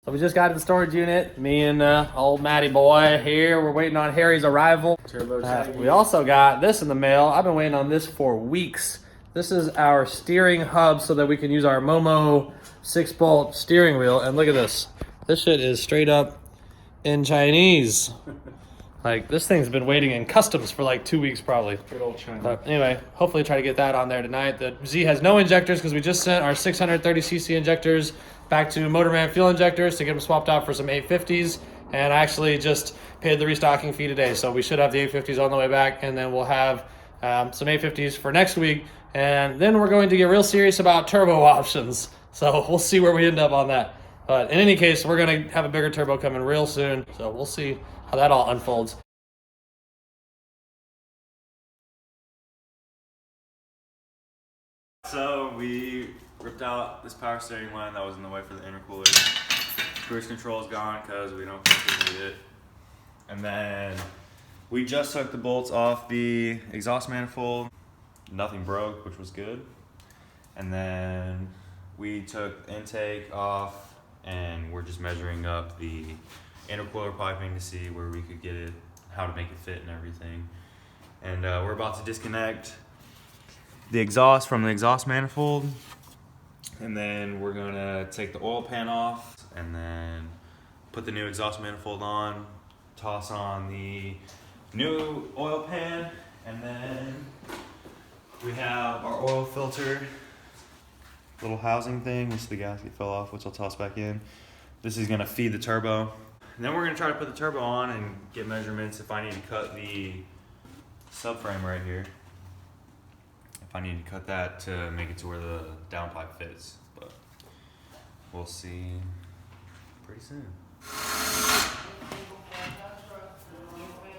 So we just got to the storage unit. Me and old Matty boy here. We're waiting on Harry's arrival. We also got this in the mail. I've been waiting on this for weeks. This is our steering hub so that we can use our Momo 6-bolt steering wheel. And look at this. This shit is straight up in Chinese. Like, this thing's been waiting in customs for like 2 weeks probably. Good old China. But anyway, hopefully try to get that on there tonight. The Z has no injectors because we just sent our 630cc injectors back to Motorman Fuel Injectors to get them swapped out for some 850s. And I actually just paid the restocking fee today. So we should have the 850s on the way back. And then we'll have some 850s for next week. And then we're going to get real serious about turbo options. So we'll see where we end up on that. But in any case, we're going to have a bigger turbo coming real soon. So we'll see how that all unfolds. So we ripped out this power steering line that was in the way for the intercooler. Cruise control is gone because we don't think we need it. And then we just took the bolts off the exhaust manifold. Nothing broke, which was good. And then we took the intake off and we're just measuring up the intercooler piping to see where we could get it, how to make it fit and everything. And we're about to disconnect the exhaust from the exhaust manifold, and then we're gonna take the oil pan off and then put the new exhaust manifold on, toss on the new oil pan, and then we have our oil filter little housing thing, which the gasket fell off, which I'll toss back in. This is gonna feed the turbo. And then we're gonna try to put the turbo on and get measurements if I need to cut the subframe right here. If I need to cut that to make it to where the downpipe fits, but we'll see pretty soon.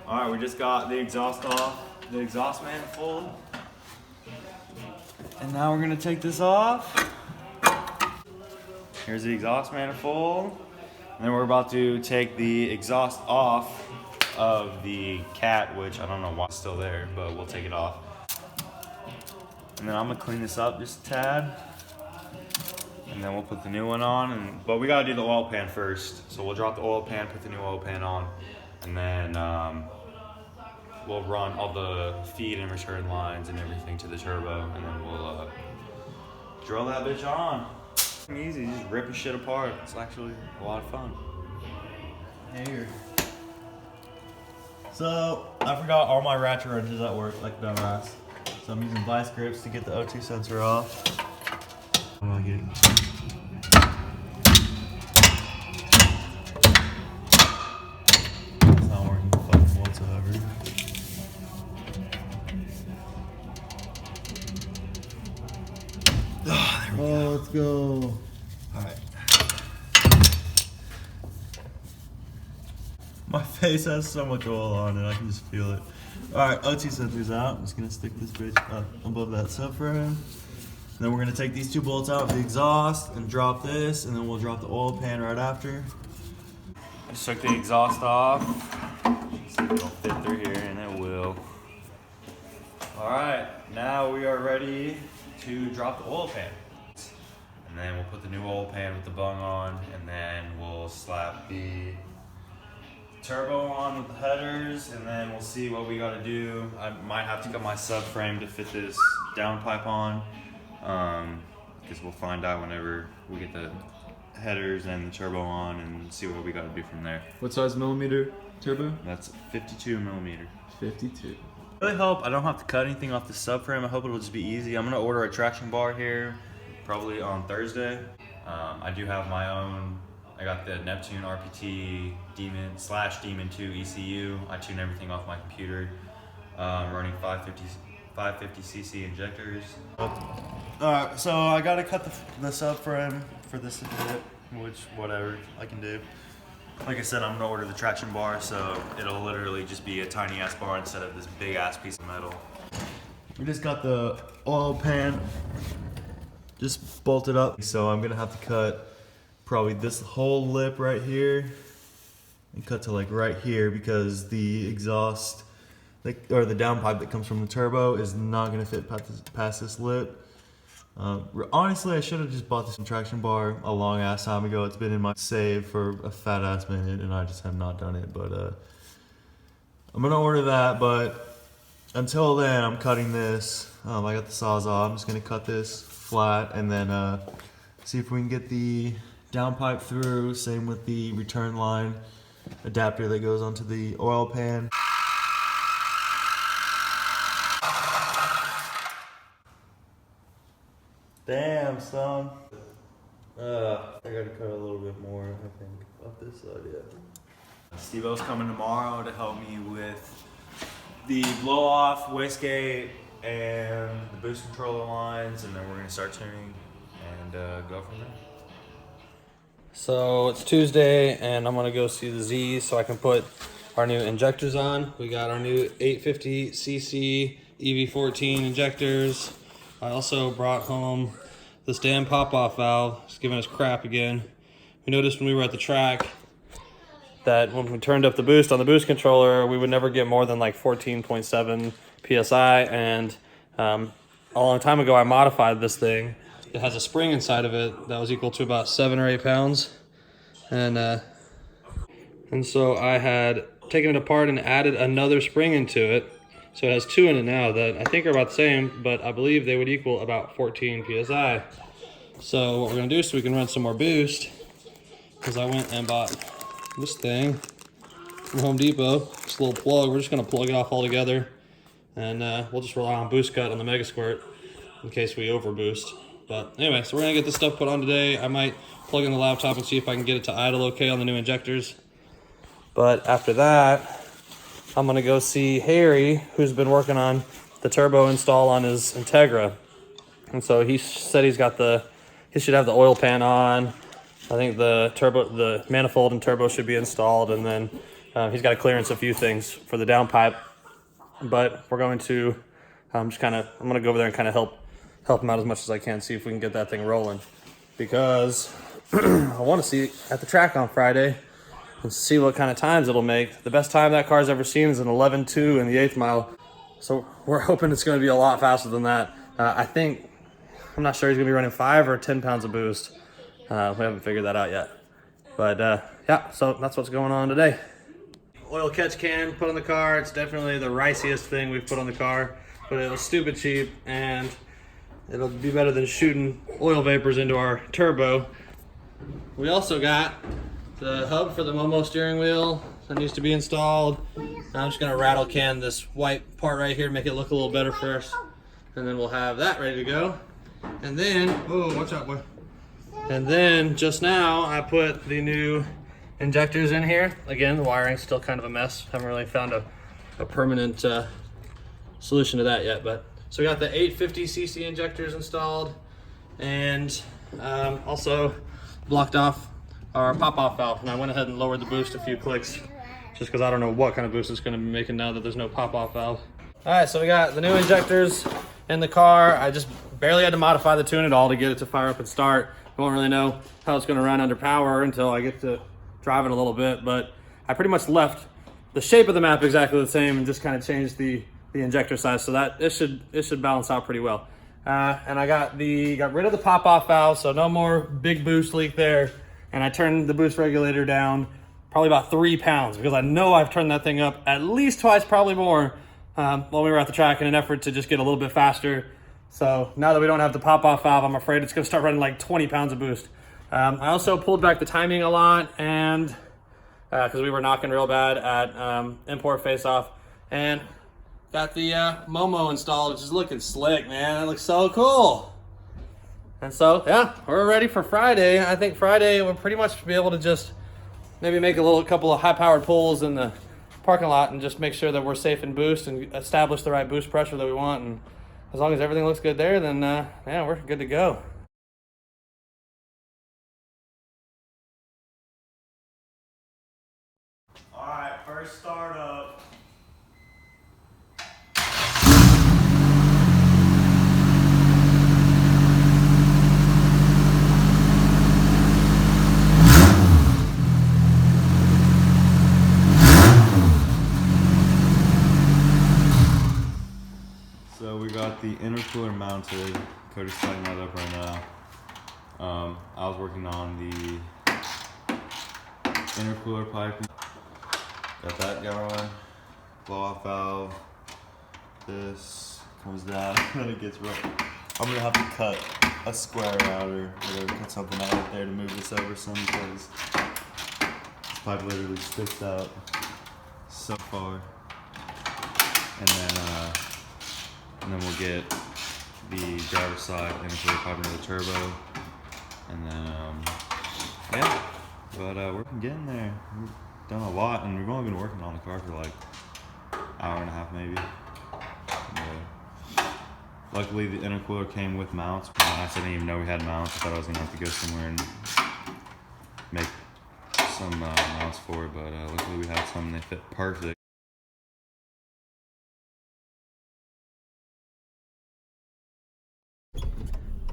All right, we just got the exhaust off, the exhaust manifold. And now we're gonna take this off. Here's the exhaust manifold. And then we're about to take the exhaust off of the cat, which I don't know why it's still there, but we'll take it off. And then I'm gonna clean this up just a tad. And then we'll put the new one on. But we gotta do the oil pan first. So we'll drop the oil pan, put the new oil pan on, and then we'll run all the feed and return lines and everything to the turbo, and then we'll drill that bitch on. Easy, just ripping shit apart. It's actually a lot of fun. Here. So I forgot all my ratchet wrenches at work, like dumbass. So I'm using vice grips to get the O2 sensor off. How do I get it? It's not working fucking whatsoever. Oh, let's go. Alright. My face has so much oil on it, I can just feel it. Alright, O2 sensor's out. I'm just gonna stick this bitch up above that subframe. Then we're gonna take these two bolts out of the exhaust and drop this, and then we'll drop the oil pan right after. I just took the exhaust off. See if it'll fit through here, and it will. Alright, now we are ready to drop the oil pan. And then we'll put the new oil pan with the bung on, and then we'll slap the turbo on with the headers, and then we'll see what we gotta do. I might have to cut my subframe to fit this downpipe on, because we'll find out whenever we get the headers and the turbo on and see what we gotta do from there. What size millimeter turbo? That's 52 millimeter. 52. I really hope I don't have to cut anything off the subframe. I hope it'll just be easy. I'm gonna order a traction bar here probably on Thursday. I do have my own. I got the Neptune RPT Demon / Demon 2 ECU. I tune everything off my computer. Running 550cc injectors. Alright, so I gotta cut the subframe for this to fit, which whatever I can do. Like I said, I'm gonna order the traction bar, so it'll literally just be a tiny ass bar instead of this big ass piece of metal. We just got the oil pan just bolted up, so I'm gonna have to cut probably this whole lip right here and cut to like right here, because the exhaust or the downpipe that comes from the turbo is not gonna fit past this lip. Honestly, I should have just bought this traction bar a long ass time ago. It's been in my save for a fat ass minute, and I just have not done it. But I'm gonna order that. But until then, I'm cutting this. I got the Sawzall. I'm just gonna cut this flat, and then see if we can get the downpipe through. Same with the return line adapter that goes onto the oil pan. Damn, son. I gotta cut a little bit more, I think, off this side, yeah. Steve-O's coming tomorrow to help me with the blow-off, wastegate, and the boost controller lines, and then we're gonna start tuning and go from there. So it's Tuesday, and I'm gonna go see the Z so I can put our new injectors on. We got our new 850cc EV14 injectors. I also brought home this damn pop-off valve. It's giving us crap again. We noticed when we were at the track that when we turned up the boost on the boost controller, we would never get more than like 14.7 PSI. And a long time ago, I modified this thing. It has a spring inside of it that was equal to about 7 or 8 pounds. And so I had taken it apart and added another spring into it. So it has 2 in it now that I think are about the same, but I believe they would equal about 14 PSI. So what we're gonna do so we can run some more boost is I went and bought this thing from Home Depot. This little plug, we're just gonna plug it off all together, and we'll just rely on boost cut on the Mega Squirt in case we over boost. But anyway, so we're gonna get this stuff put on today. I might plug in the laptop and see if I can get it to idle okay on the new injectors. But after that, I'm gonna go see Harry, who's been working on the turbo install on his Integra. And so he said he should have the oil pan on. I think the manifold and turbo should be installed, and then he's got to clearance a few things for the downpipe. But we're going to I'm gonna go over there and kind of help him out as much as I can, see if we can get that thing rolling. Because I want to see at the track on Friday and see what kind of times it'll make. The best time that car's ever seen is an 11.2 in the 8th mile. So we're hoping it's going to be a lot faster than that. I'm not sure he's going to be running 5 or 10 pounds of boost. We haven't figured that out yet. But yeah, so that's what's going on today. Oil catch can put on the car. It's definitely the riciest thing we've put on the car, but it was stupid cheap, and it'll be better than shooting oil vapors into our turbo. We also got the hub for the Momo steering wheel that needs to be installed. Now I'm just gonna rattle can this white part right here, make it look a little better first, and then we'll have that ready to go. And then, oh, watch out, boy. And then just now I put the new injectors in here. Again, the wiring's still kind of a mess. Haven't really found a permanent solution to that yet. But so we got the 850cc injectors installed, and also blocked off our pop-off valve. And I went ahead and lowered the boost a few clicks, just because I don't know what kind of boost it's going to be making now that there's no pop-off valve. All right, so we got the new injectors in the car. I just barely had to modify the tune at all to get it to fire up and start. I won't really know how it's going to run under power until I get to drive it a little bit, but I pretty much left the shape of the map exactly the same and just kind of changed the injector size, so that it should balance out pretty well. And I got rid of the pop-off valve, so no more big boost leak there. And I turned the boost regulator down probably about 3 pounds, because I know I've turned that thing up at least twice, probably more, while we were at the track in an effort to just get a little bit faster. So now that we don't have the pop-off valve, I'm afraid it's going to start running like 20 pounds of boost. I also pulled back the timing a lot, and because we were knocking real bad at import face-off, and got the Momo installed, which is looking slick, man. It looks so cool. And so, yeah, we're ready for Friday. I think Friday we'll pretty much be able to just maybe make a couple of high-powered pulls in the parking lot and just make sure that we're safe in boost and establish the right boost pressure that we want. And as long as everything looks good there, then yeah, we're good to go. All right, first startup. So we got the intercooler mounted. Cody's tighting that up right now. I was working on the intercooler piping. Got that going. Blow off valve. This comes down and it gets rough. I'm gonna have to cut a square out or whatever, cut something out right there to move this over some because this pipe literally sticks out so far. And then we'll get the driver's side intercooler pipe into the turbo, and then yeah. But we're getting there. We've done a lot, and we've only been working on the car for like an hour and a half maybe. Yeah. Luckily, the intercooler came with mounts. I didn't even know we had mounts. I thought I was gonna have to go somewhere and make some mounts for it, but luckily we had some and they fit perfect.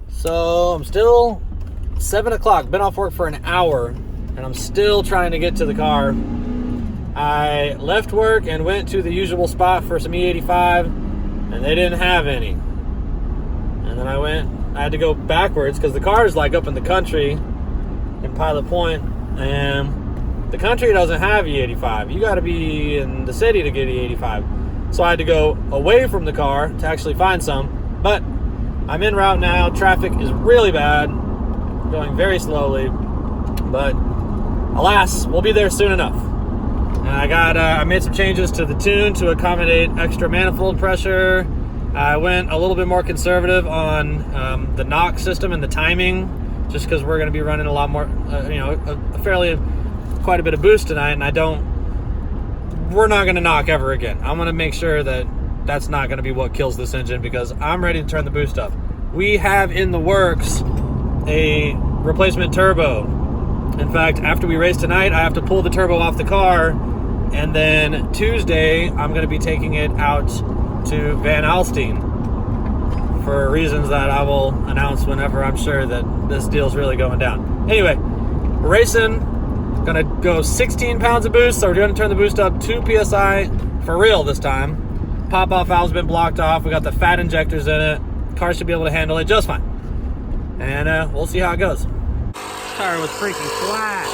So I'm still 7 o'clock, been off work for an hour, and I'm still trying to get to the car. I left work and went to the usual spot for some E85, and they didn't have any. And then I had to go backwards because the car is like up in the country in Pilot Point, and the country doesn't have E85. You got to be in the city to get E85. So I had to go away from the car to actually find some, but I'm en route now. Traffic is really bad, going very slowly, but alas, we'll be there soon enough. And I made some changes to the tune to accommodate extra manifold pressure. I went a little bit more conservative on the knock system and the timing, just because we're going to be running a lot more, quite a bit of boost tonight, and we're not going to knock ever again. I'm going to make sure that that's not going to be what kills this engine, because I'm ready to turn the boost up. We have in the works a replacement turbo. In fact, after we race tonight, I have to pull the turbo off the car, and then Tuesday I'm going to be taking it out to Van Alstyne for reasons that I will announce whenever I'm sure that this deal's really going down. Anyway, we're racing. Gonna go 16 pounds of boost, so we're going to turn the boost up 2 psi for real this time. Pop-off valve's been blocked off. We got the fat injectors in it. Car should be able to handle it just fine. And we'll see how it goes. Tire was freaking flat.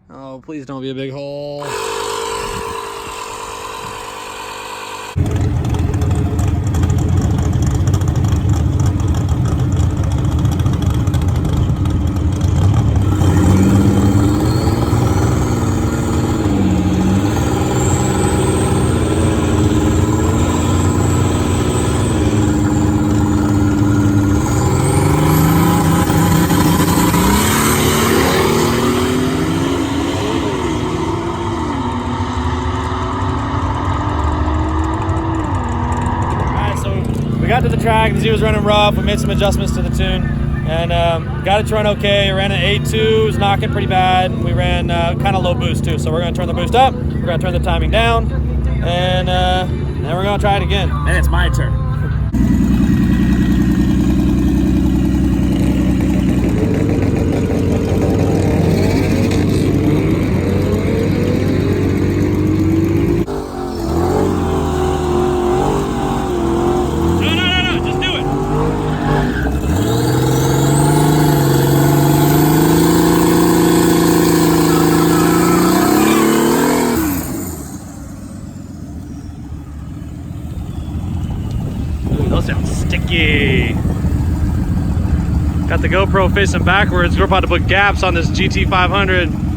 Oh, please don't be a big hole. Got to the track, the Z was running rough. We made some adjustments to the tune and got it to run okay. Ran an 8.2, was knocking pretty bad. We ran kind of low boost too, so we're going to turn the boost up, we're going to turn the timing down, and then we're going to try it again. And it's my turn. Those sound sticky. Got the GoPro facing backwards. We're about to put gaps on this GT500.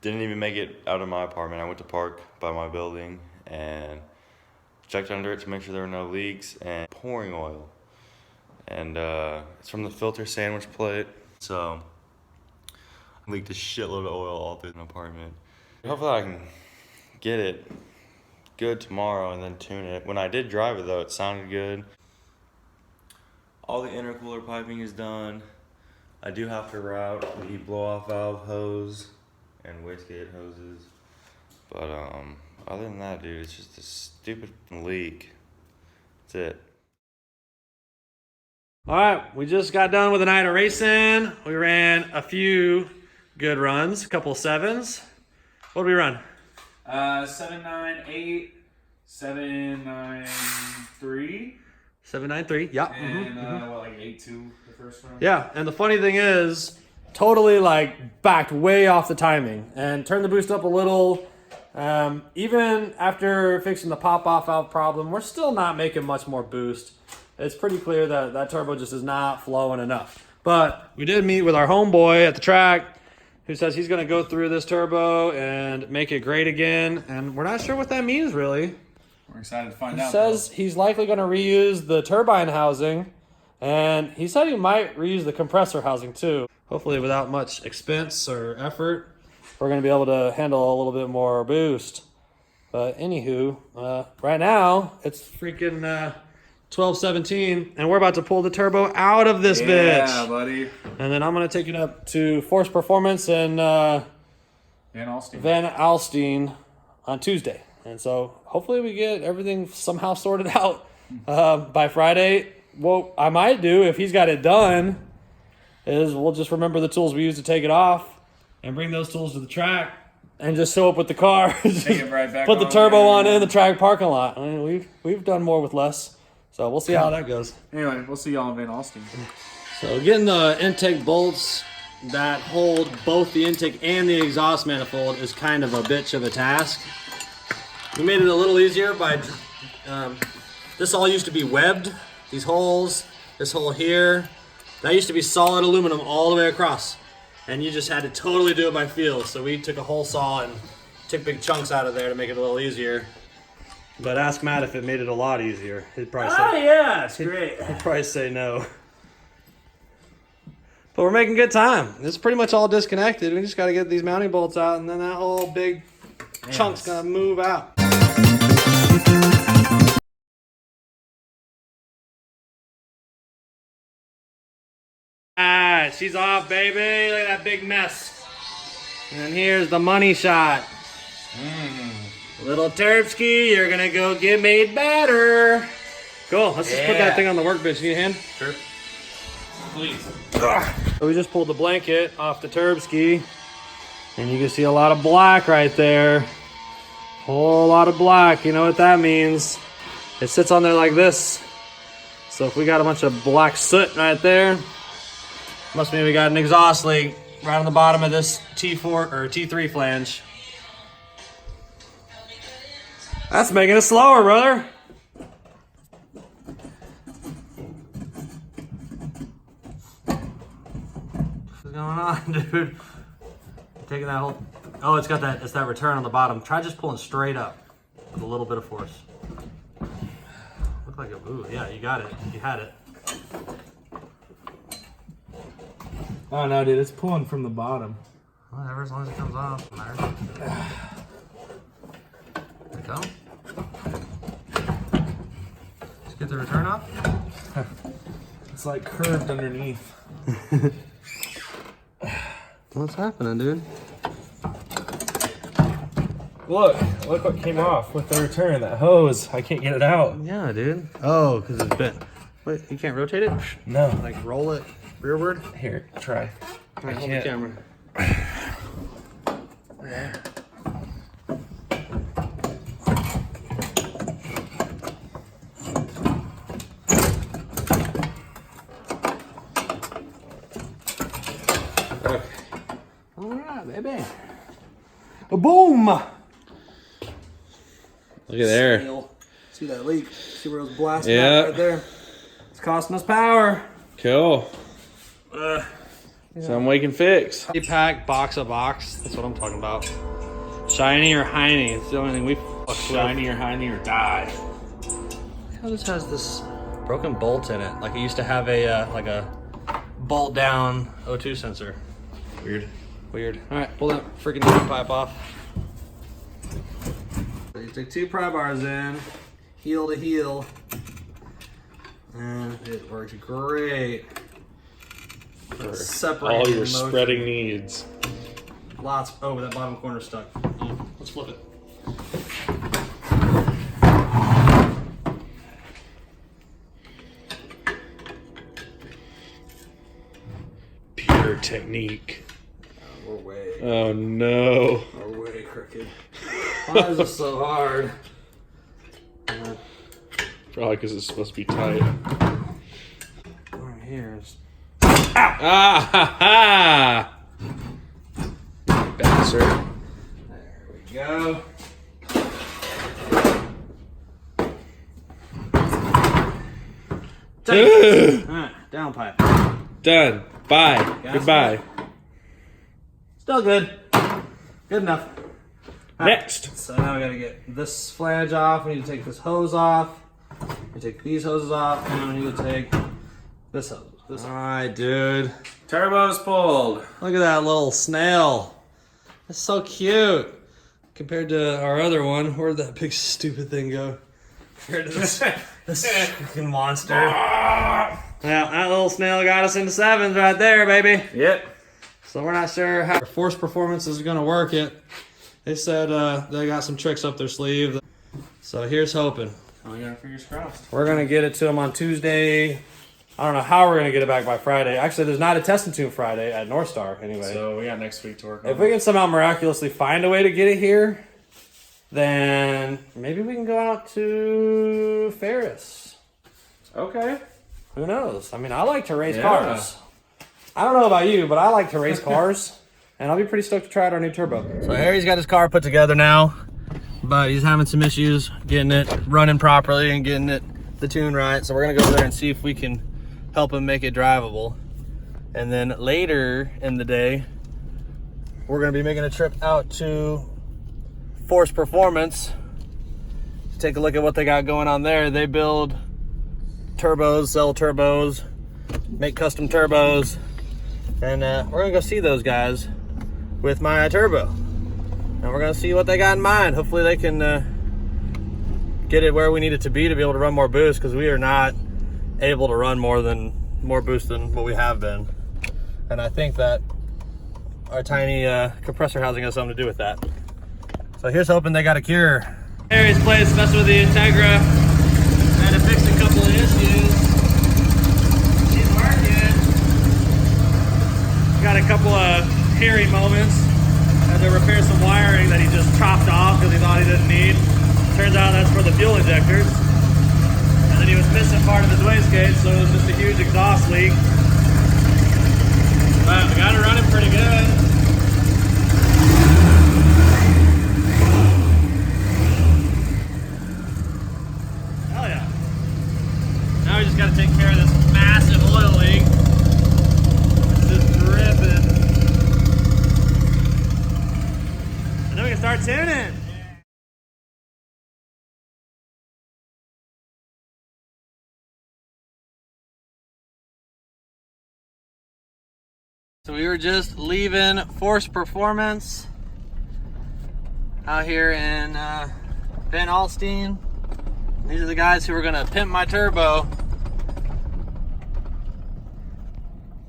didn't even make it out of my apartment. I went to park by my building and checked under it to make sure there were no leaks, and pouring oil. And it's from the filter sandwich plate. So I leaked a shitload of oil all through the apartment. Hopefully I can get it good tomorrow and then tune it. When I did drive it though, it sounded good. All the intercooler piping is done. I do have to route the blow-off valve hose and wastegate hoses. But other than that, dude, it's just a stupid leak. That's it. All right, we just got done with a night of racing. We ran a few good runs, a couple of sevens. What did we run? 798, 793. 793, yeah. And like 8-2 the first run? Yeah, and the funny thing is, totally like backed way off the timing and turned the boost up a little. Even after fixing the pop-off valve problem, we're still not making much more boost. It's pretty clear that that turbo just is not flowing enough. But we did meet with our homeboy at the track who says he's going to go through this turbo and make it great again. And we're not sure what that means, really. We're excited to find He out. says he's likely going to reuse the turbine housing. And he said he might reuse the compressor housing, too. Hopefully without much expense or effort, we're going to be able to handle a little bit more boost. But anywho, right now, it's freaking... 12:17, and we're about to pull the turbo out of this bitch. Yeah, buddy. And then I'm gonna take it up to Force Performance and Van Alstyne. Van Alstyne on Tuesday. And so hopefully we get everything somehow sorted out by Friday. What I might do if he's got it done is we'll just remember the tools we used to take it off and bring those tools to the track and just show up with the car. Take it right back. Put the on turbo there. on in the track parking lot. I mean, we've done more with less. So we'll see how that goes. Anyway, we'll see y'all in Van Alstyne. So getting the intake bolts that hold both the intake and the exhaust manifold is kind of a bitch of a task. We made it a little easier by, this all used to be webbed. These holes, this hole here, that used to be solid aluminum all the way across. And you just had to totally do it by feel. So we took a hole saw and took big chunks out of there to make it a little easier. But ask Matt if it made it a lot easier. He'd probably say, yeah, it's great. he'd probably say no. But we're making good time. It's pretty much all disconnected. We just got to get these mounting bolts out, and then that whole big chunk's going to move out. Ah, she's off, baby. Look at that big mess. And here's the money shot. Little Terpsky, you're gonna go get made better. Cool, let's just put that thing on the workbench. You need a hand? Sure. Please. So we just pulled the blanket off the Turbski, and you can see a lot of black right there. Whole lot of black, you know what that means. It sits on there like this. So if we got a bunch of black soot right there, must mean we got an exhaust leak right on the bottom of this T4 or T3 flange. That's making it slower, brother. What's going on, dude? Taking that whole... Oh, it's got that, it's that return on the bottom. Try just pulling straight up with a little bit of force. Look like a... Ooh, yeah, you got it. You had it. Oh no, dude, it's pulling from the bottom. Whatever, as long as it comes off. Doesn't matter. There it goes. Just get the return off. It's like curved underneath. What's happening, dude? Look what came off with the return. That hose, I can't get it out. Yeah, dude. Oh, because it's bent. Wait, you can't rotate it? No. Like roll it rearward? Here, try. Alright, hold the can't. camera. There. Okay. Alright, baby. Boom! Look at there. See that leak? See where it was blasting out right there? It's costing us power. Cool. Some we can fix. Pack, box a box. That's what I'm talking about. Shiny or Heiny. It's the only thing we fuck with. Shiny or Heiny or die. How this has this broken bolt in it? Like it used to have a like a bolt down O2 sensor. Weird. Weird. All right, pull that freaking pipe off. So you take 2 pry bars in, heel to heel, and it works great. For Separate all your motion. spreading needs. Lots. Oh, that bottom corner stuck. Let's flip it. Pure technique. We're way. Oh no. We're way crooked. Why is this so hard? Probably because it's supposed to be tight. Right here is. Ah ha ha! Bastard. There we go. Ugh. Alright, down pipe. Done. Bye. Gas Goodbye. Still good. Good enough. All right, Next. so now we gotta get this flange off. We need to take this hose off. We take these hoses off, and we need to take this hose. All right, dude. Turbo's pulled. Look at that little snail. That's so cute. Compared to our other one, where'd that big stupid thing go? Compared to this, this freaking monster. Yeah, that little snail got us into 7s right there, baby. Yep. So we're not sure how Force Performance is gonna work it. They said they got some tricks up their sleeve. So here's hoping. Oh, you got fingers crossed. We're gonna get it to them on Tuesday. I don't know how we're gonna get it back by Friday. Actually, there's not a test and tune Friday at North Star anyway. So we got next week to work on. If we can somehow miraculously find a way to get it here, then maybe we can go out to Ferris. Okay. Who knows? I mean, I like to race Yeah. cars. I don't know about you, but I like to race cars. And I'll be pretty stoked to try out our new turbo. So Harry's got his car put together now, but he's having some issues getting it running properly and getting it the tune right. So we're gonna go over there and see if we can help him make it drivable. And then later in the day, we're gonna be making a trip out to Force Performance to take a look at what they got going on there. They build turbos, sell turbos, make custom turbos, and we're gonna go see those guys with my turbo, and we're gonna see what they got in mind. Hopefully they can get it where we need it to be be able to run more boost, because we are not able to run more boost than what we have been. And I think that our tiny compressor housing has something to do with that. So here's hoping they got a cure. Harry's place messing with the Integra. Had to fix a couple of issues. She's working. Got a couple of hairy moments. Had to repair some wiring that he just chopped off because he thought he didn't need. Turns out that's for the fuel injectors. And then he was missing part of his wastegate, so it was just a huge exhaust leak. But we got it running pretty good. Hell yeah. Now we just got to take care of this massive oil leak. It's just dripping. And then we can start tuning. So we were just leaving Force Performance out here in Van Alstyne. These are the guys who are gonna pimp my turbo.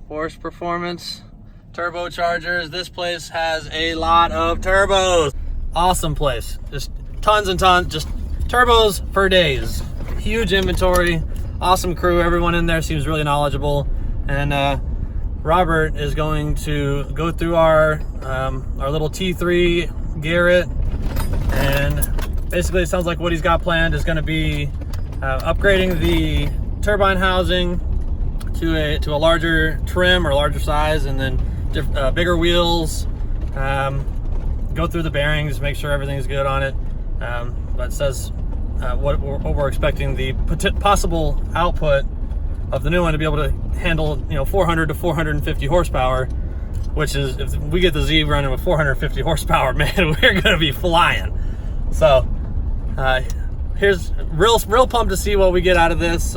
Force Performance turbochargers. This place has a lot of turbos. Awesome place. Just tons and tons, just turbos for days. Huge inventory, awesome crew. Everyone in there seems really knowledgeable. And Robert is going to go through our little T3 Garrett, and basically it sounds like what he's got planned is going to be upgrading the turbine housing to a larger trim or larger size, and then bigger wheels. Go through the bearings, make sure everything's good on it. But it says what we're expecting the possible output of the new one to be able to handle 400 to 450 horsepower, which is, if we get the Z running with 450 horsepower, man, we're gonna be flying. So here's real pumped to see what we get out of this.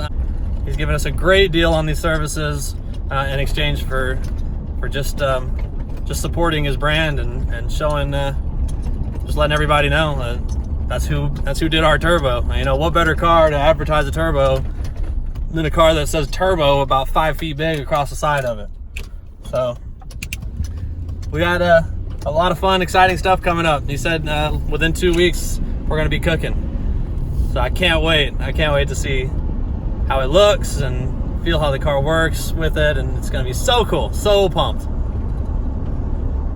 He's given us a great deal on these services in exchange for just supporting his brand and showing, just letting everybody know that's who did our turbo. What better car to advertise a turbo than a car that says turbo about 5 feet big across the side of it. So we got a lot of fun, exciting stuff coming up. He said within 2 weeks we're gonna be cooking. So I can't wait. I can't wait to see how it looks and feel how the car works with it, and it's gonna be so cool. So pumped.